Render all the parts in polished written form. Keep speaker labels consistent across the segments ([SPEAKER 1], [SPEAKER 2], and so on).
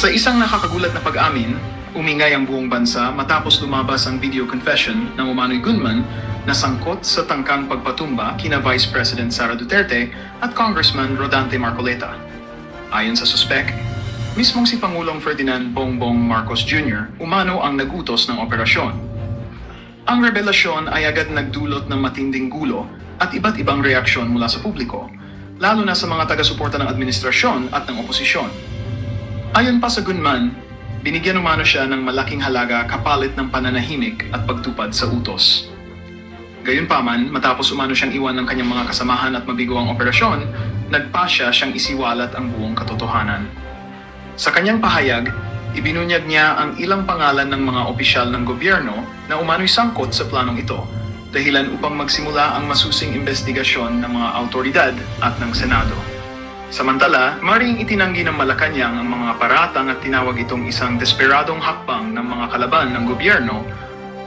[SPEAKER 1] Sa isang nakakagulat na pag-amin, umingay ang buong bansa matapos lumabas ang video confession ng umano'y gunman na sangkot sa tangkang pagpatumba kina Vice President Sara Duterte at Congressman Rodante Marcoleta. Ayon sa suspek, mismong si Pangulong Ferdinand Bongbong Marcos Jr. umano ang nagutos ng operasyon. Ang revelasyon ay agad nagdulot ng matinding gulo at iba't ibang reaksyon mula sa publiko, lalo na sa mga taga-suporta ng administrasyon at ng oposisyon. Ayon pa sa gunman, binigyan umano siya ng malaking halaga kapalit ng pananahimik at pagtupad sa utos. Gayunpaman, matapos umano siyang iwan ng kanyang mga kasamahan at mabigo ang operasyon, nagpasya siyang isiwalat ang buong katotohanan. Sa kanyang pahayag, ibinunyag niya ang ilang pangalan ng mga opisyal ng gobyerno na umano'y sangkot sa planong ito, dahilan upang magsimula ang masusing investigasyon ng mga autoridad at ng Senado. Samantala, maring itinanggi ng Malacanang ang mga paratang at tinawag itong isang desperadong hakbang ng mga kalaban ng gobyerno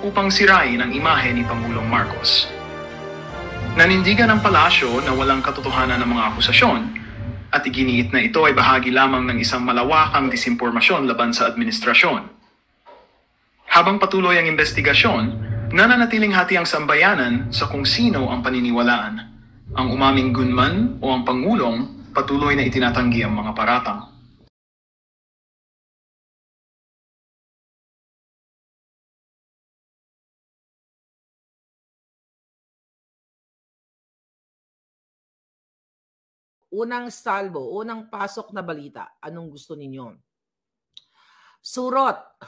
[SPEAKER 1] upang sirain ang imahe ni Pangulong Marcos. Nanindigan ang palasyo na walang katotohanan ng mga akusasyon at iginiit na ito ay bahagi lamang ng isang malawakang disinformasyon laban sa administrasyon. Habang patuloy ang investigasyon, nananatiling hati ang sambayanan sa kung sino ang paniniwalaan, ang umaming gunman o ang Pangulong. Patuloy na itinatanggi ang mga paratang.
[SPEAKER 2] Unang salbo, unang pasok na balita. Anong gusto ninyo? Surot.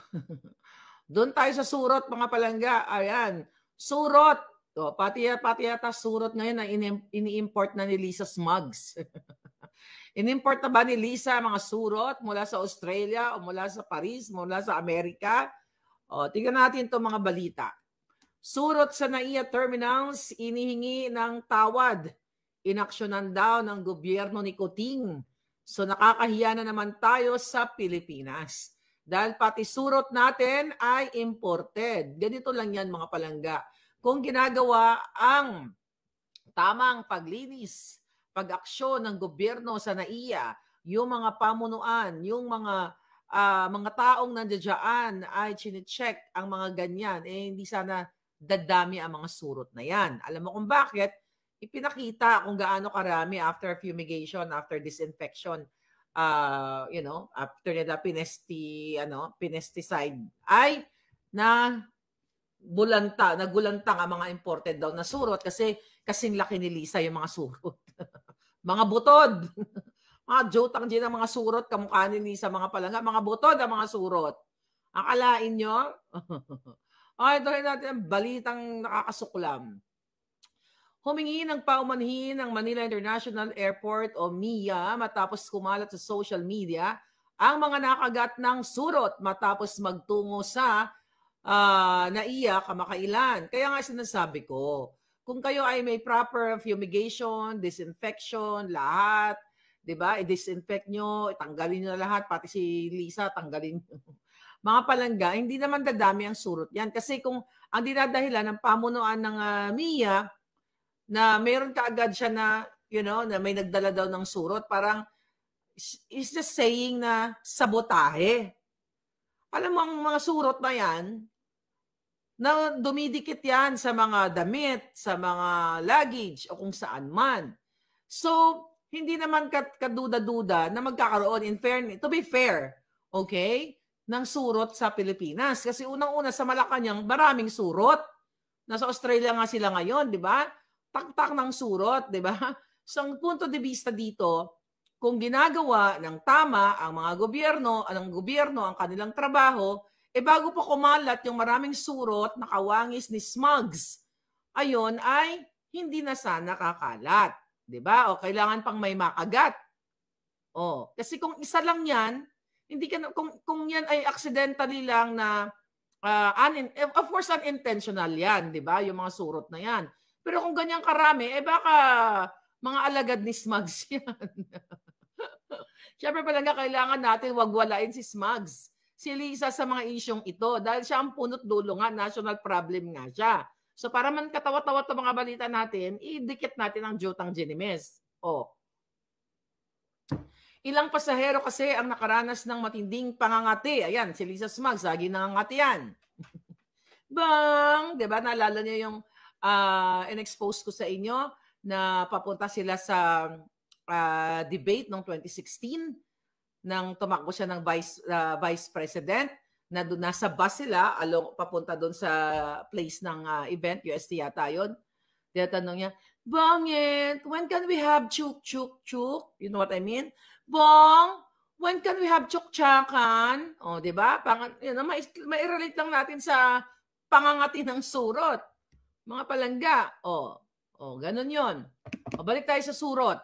[SPEAKER 2] Doon tayo sa surot, mga palangga. Ayan. Surot. O, pati yata surot ngayon na ini-import na ni Lisa Smugs. In-import na ba ni Lisa mga surot mula sa Australia o mula sa Paris, mula sa Amerika? O, tingnan natin itong mga balita. Surot sa NAIA Terminals, inihingi ng tawad. Inaksyonan daw ng gobyerno ni Kuting. So nakakahiya na naman tayo sa Pilipinas. Dahil pati surot natin ay imported. Ganito lang yan mga palangga. Kung ginagawa ang tamang paglinis, pag-aksyon ng gobyerno sa NAIA, yung mga pamunuan, yung mga taong nandiyan ay chine-check ang mga ganyan, hindi sana dadami ang mga surot na yan. Alam mo kung bakit? Ipinakita kung gaano karami after fumigation, after disinfection, after nila pinesticide, ay nagulantang ang mga imported daw na surot kasi kasing laki ni Lisa yung mga surot. Mga butod. Mga jotang dyan ang mga surot, kamukha ni Lisa, mga palangga. Mga butod ang mga surot. Akalain nyo? Okay, ito natin ang balitang nakakasuklam. Humingi ng paumanhin ng Manila International Airport o MIA matapos kumalat sa social media ang mga nakagat ng surot matapos magtungo sa NAIA kamakailan. Kaya nga sinasabi ko, kung kayo ay may proper fumigation, disinfection, lahat, 'di ba? I-disinfect nyo, tanggalin nyo na lahat, pati si Lisa tanggalin nyo. Mga palangga, hindi naman dadami ang surot yan. Kasi kung ang dinadahilan ng pamunuan ng MIA, na meron kaagad siya na, na may nagdala daw ng surot, parang is just saying na sabotahe. Alam mo, ang mga surot na yan, na dumidikit yan sa mga damit, sa mga luggage, o kung saan man. So, hindi naman kaduda-duda na magkakaroon, in fairness, to be fair, okay, ng surot sa Pilipinas. Kasi unang-una sa Malacanang, maraming surot. Nasa Australia nga sila ngayon, di ba? Taktak ng surot, di ba? So, ang punto de vista dito, kung ginagawa ng tama ang mga gobyerno, ang kanilang trabaho, bago pa kumalat yung maraming surot na kawangis ni Smugs, ayon ay hindi na sana kakalat. Diba? O kailangan pang may makagat. O, kasi kung isa lang yan, hindi ka, kung yan ay accidentally lang na, of course, unintentional yan, diba? Yung mga surot na yan. Pero kung ganyan karami, baka mga alagad ni Smugs yan. Siyempre talaga kailangan natin wagwalain si Smugs. Si Lisa sa mga isyong ito dahil siya ang punot dulo nga, national problem nga siya. So para man katawa-tawa ito mga balita natin, idikit natin ang Jotang Genimes. Ilang pasahero kasi ang nakaranas ng matinding pangangati. Ayan, si Lisa Smugs, lagi nangangati yan. Bang! Diba? Naalala niyo yung in-expose ko sa inyo na papunta sila sa debate noong 2016 nang tumakbo siya ng vice president na doon nasa bus sila papunta doon sa place ng event, UST yata yun. Tinatanong niya, Bangit, when can we have chuk chuk chuk? You know what I mean? Bong, when can we have chuk-chakan? O, di ba? Mai-relate lang natin sa pangangati ng surot. Mga palangga. O, ganun yon. O, balik tayo sa surot.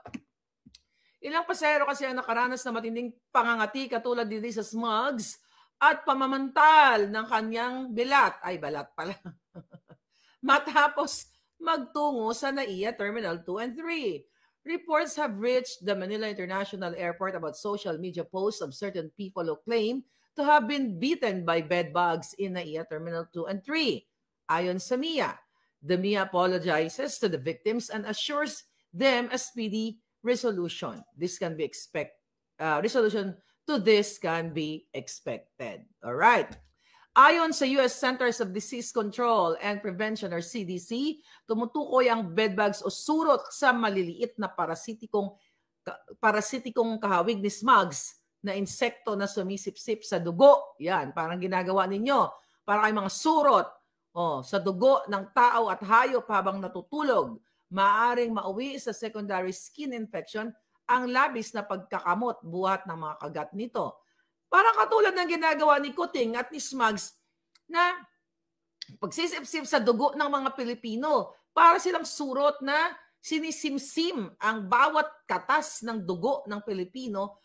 [SPEAKER 2] Ilang pasahero kasi ang nakaranas na matinding pangangati katulad din sa Smugs at pamamantal ng kanyang bilat. Ay, balat pala. Matapos magtungo sa NAIA Terminal 2 and 3. Reports have reached the Manila International Airport about social media posts of certain people who claim to have been bitten by bed bugs in NAIA Terminal 2 and 3. Ayon sa MIA, the MIA apologizes to the victims and assures them a speedy resolution. Resolution to this can be expected. All right. Ayon sa US Centers of Disease Control and Prevention or CDC, tumutukoy ang bedbugs o surot sa maliliit na parasitikong kahawig ni Smugs na insekto na sumisipsip sa dugo. Yan, parang ginagawa ninyo. Para kay mga surot sa dugo ng tao at hayop habang natutulog. Maaring mauwi sa secondary skin infection ang labis na pagkakamot buhat ng mga kagat nito. Parang katulad ng ginagawa ni Kuting at ni Smugs na pagsisipsip sa dugo ng mga Pilipino para silang surot na sinisimsim ang bawat katas ng dugo ng Pilipino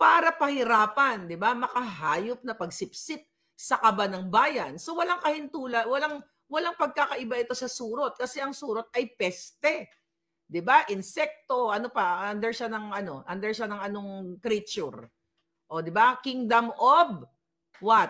[SPEAKER 2] para pahirapan, di ba? Makahayop na pagsipsip sa kaba ng bayan. So walang kahintula, walang pagkakaiba ito sa surot kasi ang surot ay peste. Di ba? Insekto, under siya ng anong creature. O, di ba? Kingdom of what?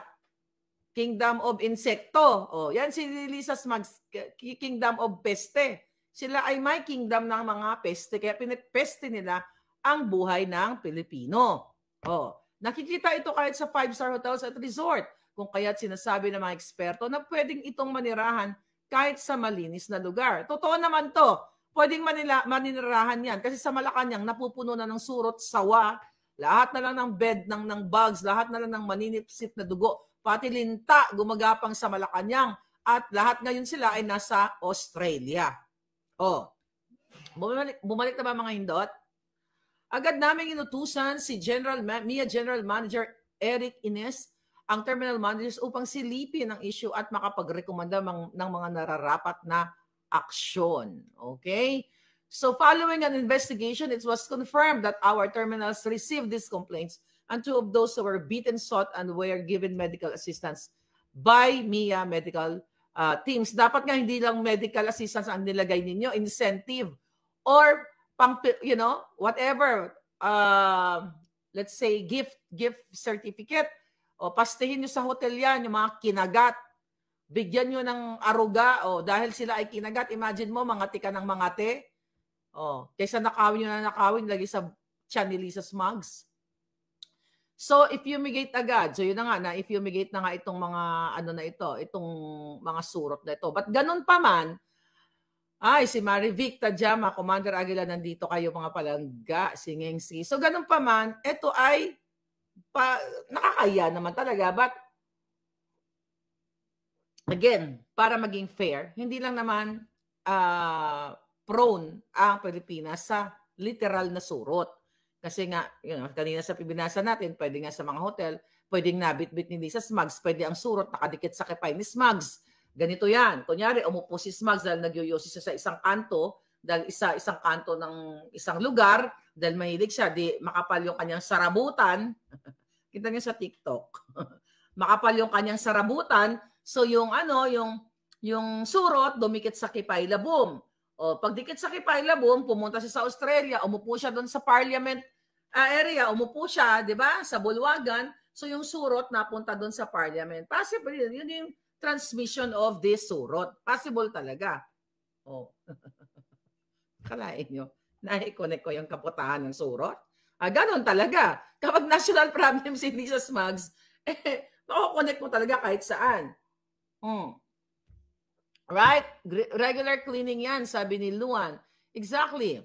[SPEAKER 2] Kingdom of insekto. O, yan si Lisa Smugs, kingdom of peste. Sila ay may kingdom ng mga peste, kaya pinipeste nila ang buhay ng Pilipino. O, nakikita ito kahit sa 5-star hotels at resort, kung kaya't sinasabi ng mga eksperto na pwedeng itong manirahan kahit sa malinis na lugar. Totoo naman to. Pwedeng maninirahan yan kasi sa Malacanang napupuno na ng surot, sawa, lahat na lang ng bed ng bugs, lahat na lang ng maninipsip na dugo, pati linta gumagapang sa Malacanang at lahat ngayon sila ay nasa Australia. Bumalik na ba mga hindot? Agad naming inutusan si MIA General Manager Eric Ines, ang terminal managers upang silipin ang issue at makapagrekomenda ng mga nararapat na aksyon. Okay? So following an investigation, it was confirmed that our terminals received these complaints and 2 of those who were beaten sought and were given medical assistance by MIA medical teams. Dapat nga hindi lang medical assistance ang nilagay ninyo, incentive or whatever, let's say gift certificate o pastihin nyo sa hotel yan, yung mga kinagat. Bigyan nyo ng aruga dahil sila ay kinagat. Imagine mo, mangati ka ng mangati. Kaysa nakawin lagi sa tiyan ni Lisa Smugs. So, i-fumigate agad. So, yun na nga, i-fumigate na nga itong mga, itong mga surot na ito. But ganun pa man, si Marivic Tajama, Commander Aguila, nandito kayo mga palangga, singeng-si. So, ganun pa man, ito ay nakakaya naman talaga. But, again, para maging fair, hindi lang naman prone ang Pilipinas sa literal na surot. Kasi nga, kanina sa binasa natin, pwede nga sa mga hotel, pwedeng nabit-bit ni Lisa Smugs, pwede ang surot nakadikit sa kipay ni Smugs. Ganito yan. Kunyari, umupo si Smugs dahil nagyoyosi siya sa isang kanto, dahil isang kanto ng isang lugar, dahil mahilig siya, di makapal yung kanyang sarabutan. Kita niyo sa TikTok. Makapal yung kanyang sarabutan, so yung surot, dumikit sa kipay labong. Pagdikit sa kipay labong, pumunta siya sa Australia, umupo siya doon sa Parliament area, umupo siya, di ba, sa Bulwagan, so yung surot napunta doon sa Parliament. Possible, yun yung transmission of this surot. Possible talaga. Kalain nyo, na-connect ko yung kaputahan ng surot. Ganon talaga. Kapag national problem si Lisa Smugs, mako-connect mo talaga kahit saan. Right? Regular cleaning yan, sabi ni Luan. Exactly.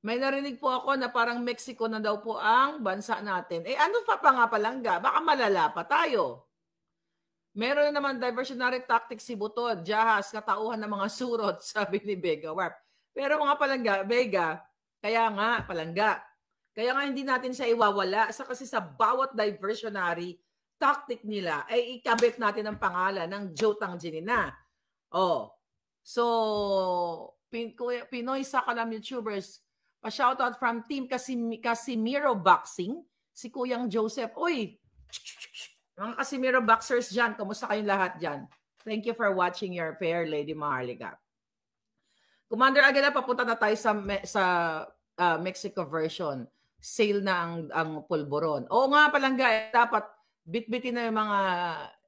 [SPEAKER 2] May narinig po ako na parang Mexico na daw po ang bansa natin. Ano pa nga palangga? Baka malala pa tayo. Meron na naman diversionary tactics si Butod, Jahas, katauhan ng mga surot, sabi ni Vega Warp. Pero mga palangga, Vega, kaya nga hindi natin siya iwawala kasi sa bawat diversionary tactic nila ay ikabit natin ang pangalan ng Jotang Jinina. So Pinoy Sakalam YouTubers, pa-shoutout from Team Casimiro Boxing, si Kuyang Joseph. Uy, mga Casimiro Boxers dyan, kamusta kayong lahat dyan? Thank you for watching your fair Lady Maharlika. Commander Aguila, papunta na tayo sa Mexico version. Sale na ang pulburon. Oo nga palangga, dapat bitbitin na yung mga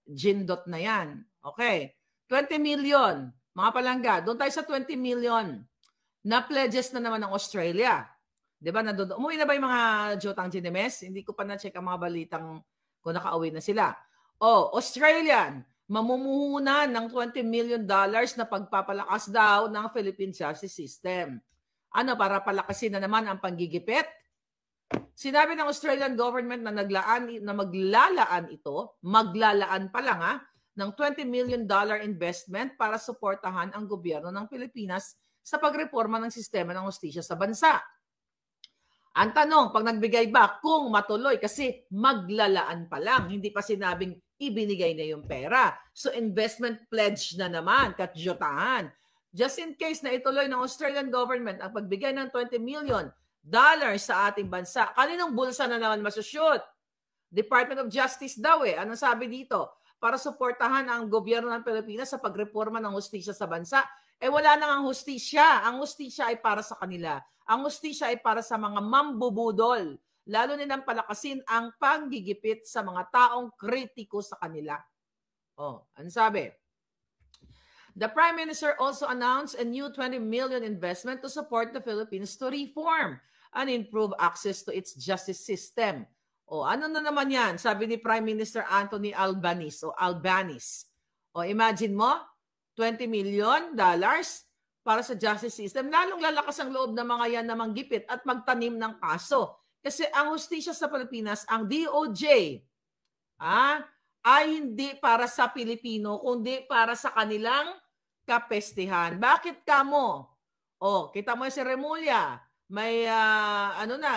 [SPEAKER 2] gindot na yan. Okay. 20 million. Mga palangga, doon tayo sa 20 million. Na-pledges na naman ng Australia. Diba? Umuwi na ba yung mga Jotang Ginemes? Hindi ko pa na-check ang mga balitang kung nakauwi na sila. Australian, mamumuhunan ng $20 million na pagpapalakas daw ng Philippine Justice System. Para palakasin na naman ang panggigipit? Sinabi ng Australian government na maglalaan pa lang ng $20 million investment para suportahan ang gobyerno ng Pilipinas sa pagreforma ng sistema ng hustisya sa bansa. Ang tanong, pag nagbigay ba, kung matuloy, kasi maglalaan pa lang, hindi pa sinabing ibinigay na yung pera. So investment pledge na naman, katjotahan. Just in case na ituloy ng Australian government ang pagbigay ng $20 million sa ating bansa, kaninong bulsa na naman masushoot? Department of Justice daw Anong sabi dito? Para suportahan ang gobyerno ng Pilipinas sa pagreforma ng hustisya sa bansa. Wala nang ang hustisya. Ang hustisya ay para sa kanila. Ang hustisya ay para sa mga mambubudol. Lalo nilang palakasin ang panggigipit sa mga taong kritiko sa kanila. Ano sabi? The Prime Minister also announced a new $20 million investment to support the Philippines to reform and improve access to its justice system. Ano na naman yan? Sabi ni Prime Minister Anthony Albanese. Imagine mo, $20 million para sa justice system. Lalong lalakas ang loob ng mga yan na manggipit at magtanim ng kaso. Kasi ang hustisya sa Pilipinas, ang DOJ, ay hindi para sa Pilipino, kundi para sa kanilang kapestihan. Bakit kamo? Kita mo si Remulla, may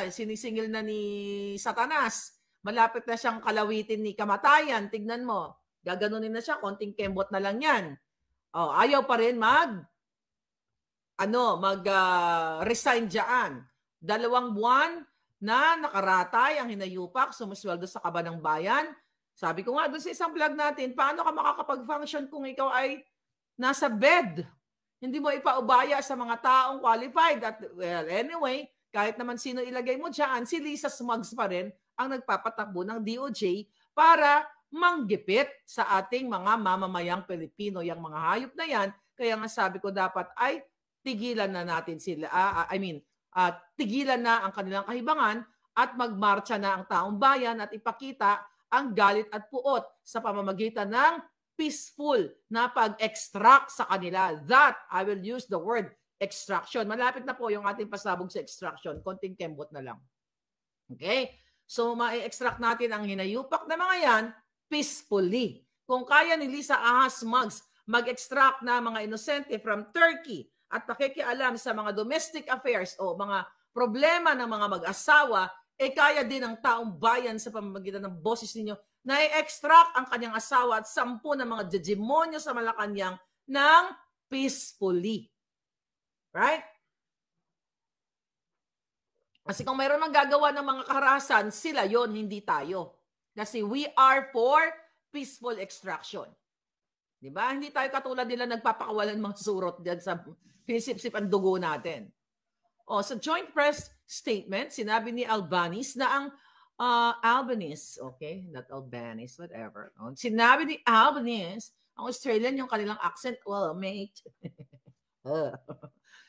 [SPEAKER 2] sinisingil na ni Satanas. Malapit na siyang kalawitin ni kamatayan. Tignan mo, gaganunin na siya, konting kembot na lang yan. Ayaw pa rin resign dyan. 2 buwan na nakaratay ang hinayupak, sumusweldo sa kaba ng bayan. Sabi ko nga doon sa isang vlog natin, paano ka makakapag-function kung ikaw ay nasa bed? Hindi mo ipaubaya sa mga taong qualified. At anyway, kahit naman sino ilagay mo dyan, si Lisa Smugs pa rin ang nagpapatakbo ng DOJ para manggipit sa ating mga mamamayang Pilipino. Yung mga hayop na yan, kaya nga sabi ko dapat ay tigilan na natin sila. Tigilan na ang kanilang kahibangan at magmarcha na ang taong bayan at ipakita ang galit at puot sa pamamagitan ng peaceful na pag-extract sa kanila. That, I will use the word extraction. Malapit na po yung ating pasabog sa extraction. Konting kembot na lang. Okay? So, ma-extract natin ang hinayupak na mga yan peacefully. Kung kaya ni Lisa Smugs mag-extract na mga inosente from Turkey at nakikialam sa mga domestic affairs o mga problema ng mga mag-asawa, kaya din ng taong bayan sa pamamagitan ng boses ninyo na i-extract ang kanyang asawa at 10 na mga demonyo sa Malacanang ng peacefully. Right? Kasi kung mayroon mang gagawa ng mga kaharasan, sila yon, hindi tayo. Kasi we are for peaceful extraction. Diba? Hindi tayo katulad nila nagpapakawalan mga surot dyan sa pinisip-sip ang dugo natin. Sa joint press statement, sinabi ni Albanese na ang Albanese, okay, not Albanese, whatever. Sinabi ni Albanese, ang Australian yung kanilang accent, well, mate.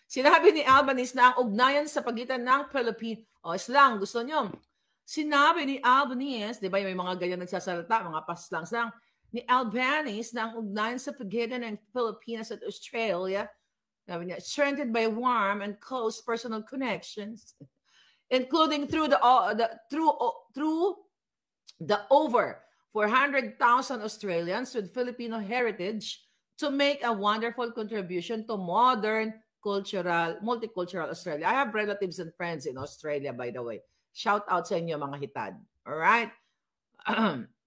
[SPEAKER 2] Sinabi ni Albanese na ang ugnayan sa pagitan ng Philippine, slang, gusto nyo? Sinabi ni Albanese, di ba may mga ganyan nagsasalita, mga paslangs lang, ni Albanese na ang ugnayan sa pagitan ng Pilipinas at Australia, sabi niya, strengthened by warm and close personal connections, including through the over 400,000 Australians with Filipino heritage to make a wonderful contribution to modern multicultural Australia. I have relatives and friends in Australia, by the way. Shout out sa inyo, mga hitad. All right?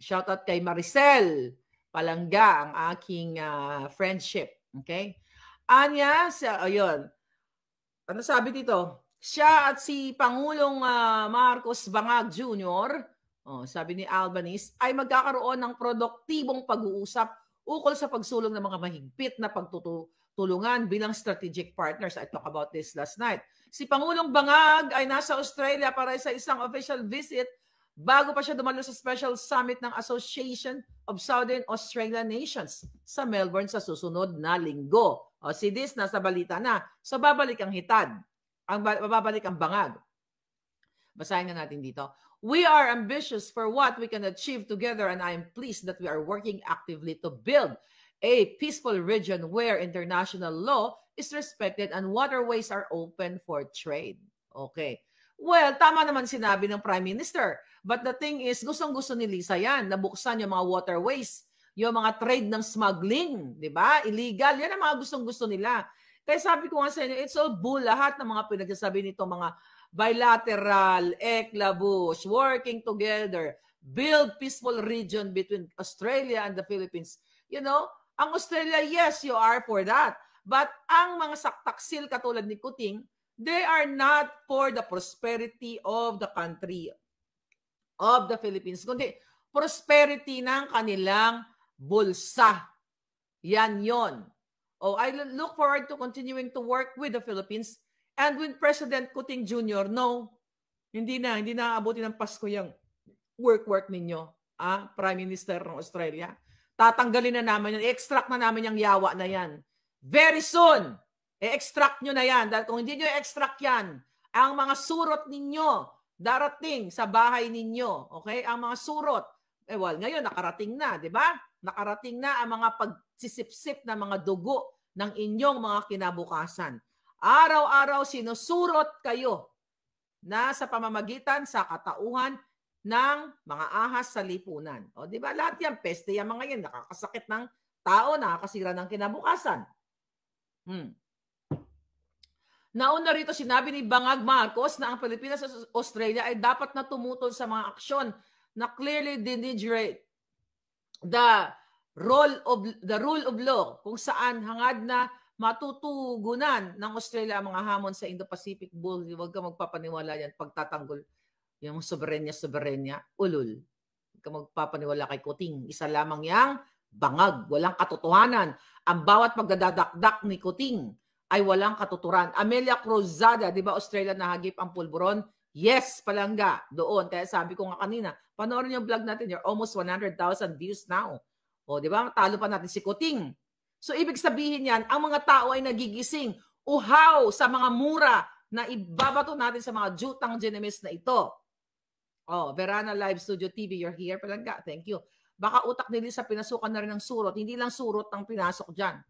[SPEAKER 2] Shout out kay Maricel Palangga, ang aking friendship. Okay? Anya, ayun. Ano sabi dito? Siya at si Pangulong Marcos Bangag Jr., sabi ni Albanese, ay magkakaroon ng produktibong pag-uusap ukol sa pagsulong ng mga mahigpit na pagtutulungan bilang strategic partners. I talked about this last night. Si Pangulong Bangag ay nasa Australia para sa isang official visit bago pa siya dumalo sa special summit ng Association of Southern Australian Nations sa Melbourne sa susunod na linggo. Si Dis, nasa balita na. So babalik ang hitad. Babalik ang Bangag. Basahin na natin dito. We are ambitious for what we can achieve together, and I am pleased that we are working actively to build a peaceful region where international law is respected and waterways are open for trade. Okay. Well, tama naman sinabi ng Prime Minister. But the thing is, gustong-gusto ni Lisa yan, nabuksan yung mga waterways, yung mga trade ng smuggling, di ba? Illegal. Yan ang mga gustong-gusto nila. Kaya sabi ko nga sa inyo, it's all bull. Lahat ng mga pinagsasabi nito, mga bilateral, eklabus, working together, build peaceful region between Australia and the Philippines. You know, ang Australia, yes, you are for that. But ang mga saktaksil katulad ni Kuting, they are not for the prosperity of the country, of the Philippines, kundi prosperity ng kanilang bulsa. Yan yon. I look forward to continuing to work with the Philippines. And with President Kuting Jr., no, hindi na aabutin ng Pasko yung work ninyo, Prime Minister ng Australia. Tatanggalin na namin yan, i-extract na namin yung yawa na yan. Very soon, i-extract nyo na yan. Dahil kung hindi nyo i-extract yan, ang mga surot ninyo darating sa bahay ninyo. Okay? Ang mga surot, ngayon nakarating na, di ba? Nakarating na ang mga pagsisipsip na mga dugo ng inyong mga kinabukasan. Araw-araw sinusurot kayo na sa pamamagitan sa katauhan ng mga ahas sa lipunan. O, di ba? Lahat yan, peste yan mga yan, nakakasakit ng tao, nakakasira ng kinabukasan. Nauna rito, sinabi ni Bangag Marcos na ang Pilipinas at Australia ay dapat na tumutol sa mga aksyon na clearly denigrate the rule of law, kung saan hangad na matutugunan ng Australia ang mga hamon sa Indo-Pacific Bull. Huwag ka magpapaniwala yan pagtatanggol yung soberenya, ulul. Huwag ka magpapaniwala kay Kuting. Isa lamang yang Bangag. Walang katotohanan. Ang bawat pagdadakdak ni Kuting ay walang katuturan. Amelia Cruzada, di ba Australia nahagip ang pulburon? Yes, Palangga. Doon. Kaya sabi ko nga kanina, panoorin yung vlog natin. You're almost 100,000 views now. O, di ba? Talo pa natin si Kuting. So, ibig sabihin yan, ang mga tao ay nagigising, uhaw sa mga mura na ibabato natin sa mga jutang genemis na ito. Verana Live Studio TV, you're here. Palangga, thank you. Baka utak ni Lisa pinasukan na rin ng surot. Hindi lang surot ang pinasok dyan.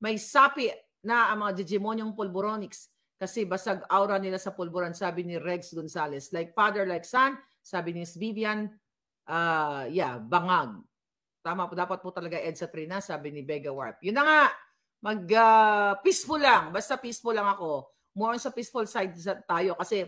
[SPEAKER 2] May sapi na ang mga Digimonyong pulburonics kasi basag aura nila sa pulburon, sabi ni Rex Gonzalez. Like father, like son, sabi ni Vivian, Bangag. Tama po, dapat po talaga EDSA 3 na, sabi ni Vega Warp. Yun na nga, peaceful lang. Basta peaceful lang ako. More sa peaceful side tayo kasi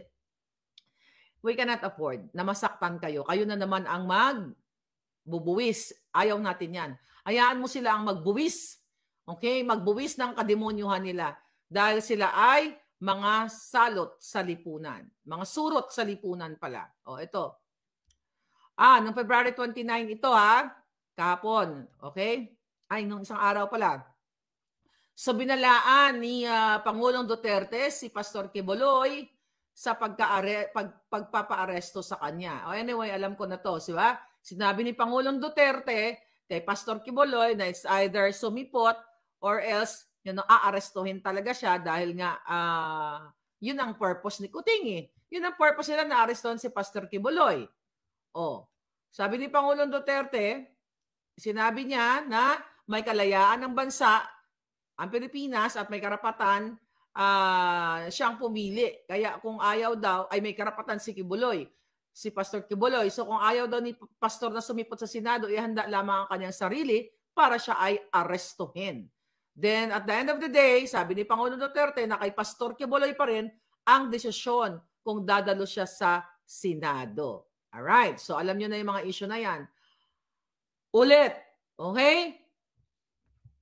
[SPEAKER 2] we cannot afford na masaktan kayo. Kayo na naman ang magbubuwis. Ayaw natin yan. Hayaan mo sila ang magbuwis. Okay? Magbuwis ng kademonyuhan nila. Dahil sila ay mga salot sa lipunan. Mga surot sa lipunan pala. Ito. Noong February 29 ito kahapon, okay? Nung isang araw pala. So binalaan ni Pangulong Duterte si Pastor Quiboloy sa pagpapaaresto sa kanya. Anyway, alam ko na to, diba? Sinabi ni Pangulong Duterte kay Pastor Quiboloy na it's either sumipot or else aarestuhin talaga siya dahil nga yun ang purpose ni Kuting eh. Yun ang purpose nila na arestuhin si Pastor Kibuloy. Sabi ni Pangulong Duterte, sinabi niya na may kalayaan ng bansa ang Pilipinas at may karapatan siyang pumili. Kaya kung ayaw daw, ay may karapatan si Kibuloy, si Pastor Kibuloy. So kung ayaw daw ni Pastor na sumipot sa Senado, ihanda lamang ang kanyang sarili para siya ay arestuhin. Then at the end of the day, sabi ni Pangulong Duterte na kay Pastor Kibuloy pa rin ang desisyon kung dadalo siya sa Senado. Alright, so alam nyo na yung mga issue na yan. Ulit, okay?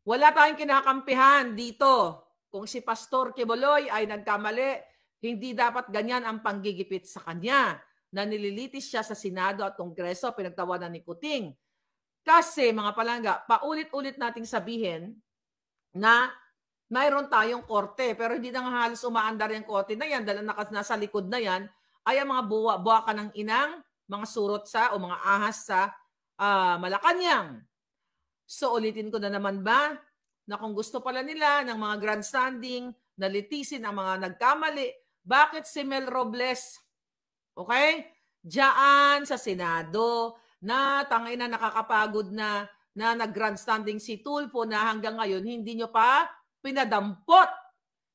[SPEAKER 2] Wala tayong kinakampihan dito. Kung si Pastor Kibuloy ay nagkamali, hindi dapat ganyan ang panggigipit sa kanya na nililitis siya sa Senado at Kongreso, pinagtawanan ni Kuting. Kasi mga palangga, paulit-ulit nating sabihin na mayroon tayong korte, pero hindi na nga halos umaandar yung korte na yan dahil nasa likod na yan ay ang mga buwa ka ng inang, mga surot sa o mga ahas sa Malacanang. So ulitin ko na naman ba na kung gusto pala nila ng mga grandstanding na litisin ang mga nagkamali, bakit si Mel Robles, okay, diyan sa Senado na tangay na nakakapagod na nag-grandstanding si Tulfo na hanggang ngayon hindi nyo pa pinadampot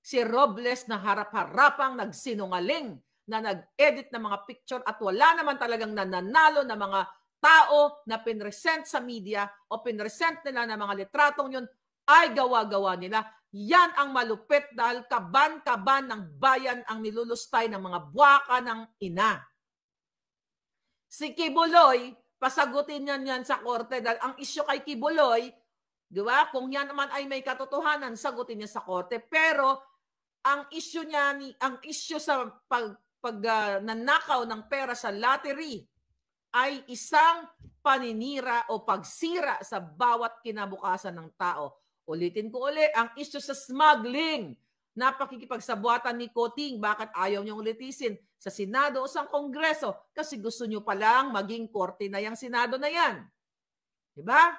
[SPEAKER 2] si Robles na harap-harapang nagsinungaling na nag-edit ng mga picture at wala naman talagang nananalo na mga tao na pinresent sa media o pinresent nila na mga litratong yun ay gawa-gawa nila. Yan ang malupit dahil kaban-kaban ng bayan ang nilulustay ng mga buwaka ng ina. Si Kibuloy, pasagutin yan sa korte dahil ang isyu kay Kibuloy, di ba? Kung yan naman ay may katotohanan, sagutin niya sa korte. Pero ang isyu niya, ang isyu sa nanakaw ng pera sa lottery ay isang paninira o pagsira sa bawat kinabukasan ng tao. Ulitin ko ulit, ang isyu sa smuggling na pakikipagsabuatan ni Kuting, bakit ayaw niyong litisin sa Senado o sa Kongreso? Kasi gusto niyo palang maging korte na yung Senado na yan. Diba?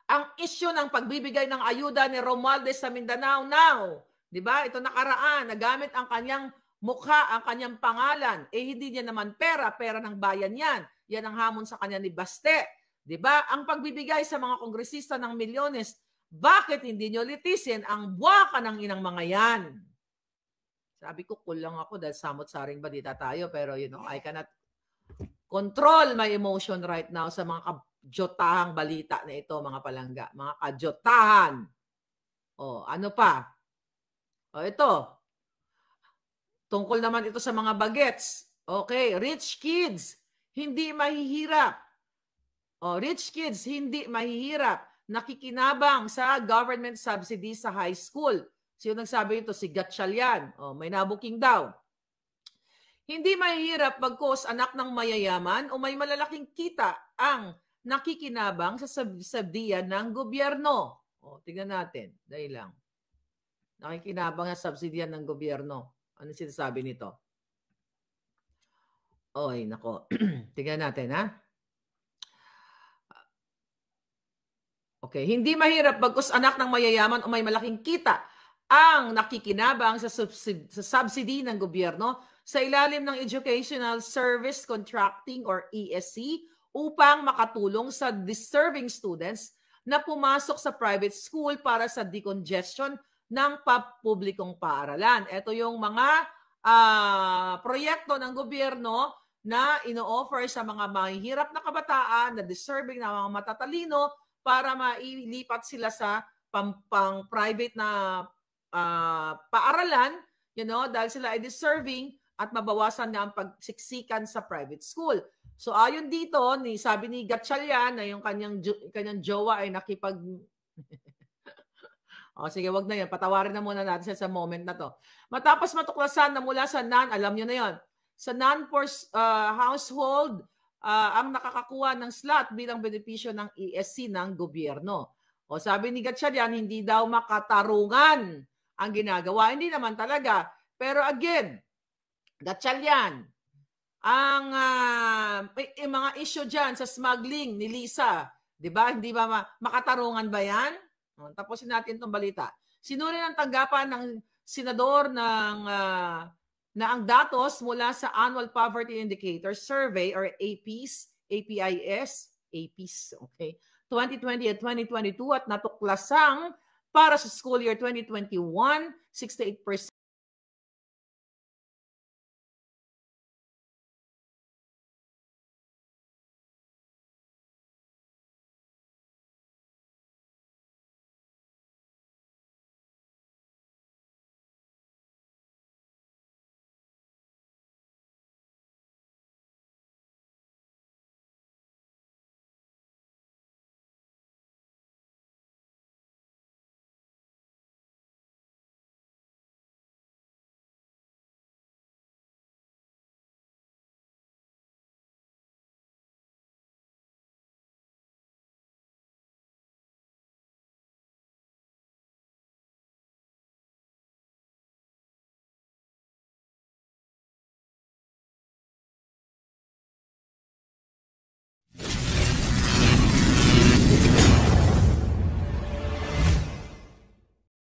[SPEAKER 2] Ang isyu ng pagbibigay ng ayuda ni Romualdez sa Mindanao now, diba? Ito nakaraan, nagamit ang kanyang mukha, ang kanyang pangalan. Hindi niya naman pera ng bayan yan. Yan ang hamon sa kanya ni Baste. Diba? Ang pagbibigay sa mga kongresista ng milyones, bakit hindi nyo litisin ang buwaka ng inang mga yan? Sabi ko, kulang ako dahil samot-saring balita tayo. Pero I cannot control my emotion right now sa mga kajotahang balita na ito, mga palangga. Mga kajotahan. Ano pa? Ito. Tungkol naman ito sa mga bagets. Okay, rich kids, hindi mahihirap. Rich kids, hindi mahihirap. Nakikinabang sa government subsidy sa high school. Sino nagsabi ito? Si Gatchalian. May nabuking daw. Hindi mahirap bagkus anak ng mayayaman o may malalaking kita ang nakikinabang sa subsidiya ng gobyerno. Tingnan natin. Dahil lang. Nakikinabang sa subsidiya ng gobyerno. Ano sinasabi nito? Oy, nako. Tingnan natin, ha? Okay, hindi mahirap bagkus anak ng mayayaman o may malaking kita ang nakikinabang sa subsidy ng gobyerno sa ilalim ng Educational Service Contracting or ESC upang makatulong sa deserving students na pumasok sa private school para sa decongestion ng publikong paaralan. Ito yung mga proyekto ng gobyerno na ino-offer sa mga mahihirap na kabataan na deserving na mga matatalino para mailipat sila sa pang-private na paaralan, dahil sila ay deserving at mabawasan nga ang pagsiksikan sa private school. So ayon dito, sabi ni Gatchalian na yung kanyang jowa ay nakipag... sige, wag na yan. Patawarin na muna natin sa moment na to. Matapos matuklasan na mula sa alam nyo na yon, sa non-poor household, ang nakakakuha ng slot bilang benepisyo ng ESC ng gobyerno. Sabi ni Gatchalian, hindi daw makatarungan ang ginagawa. Hindi naman talaga. Pero again, Gatchalian, ang mga issue dyan sa smuggling ni Lisa, di ba? Hindi ba makatarungan ba yan? Tapusin natin itong balita. Sinuri ng tanggapan ng senador na ang datos mula sa Annual Poverty Indicator Survey or APIS, okay, 2020 at 2022 at natuklasang para sa school year 2021, 68%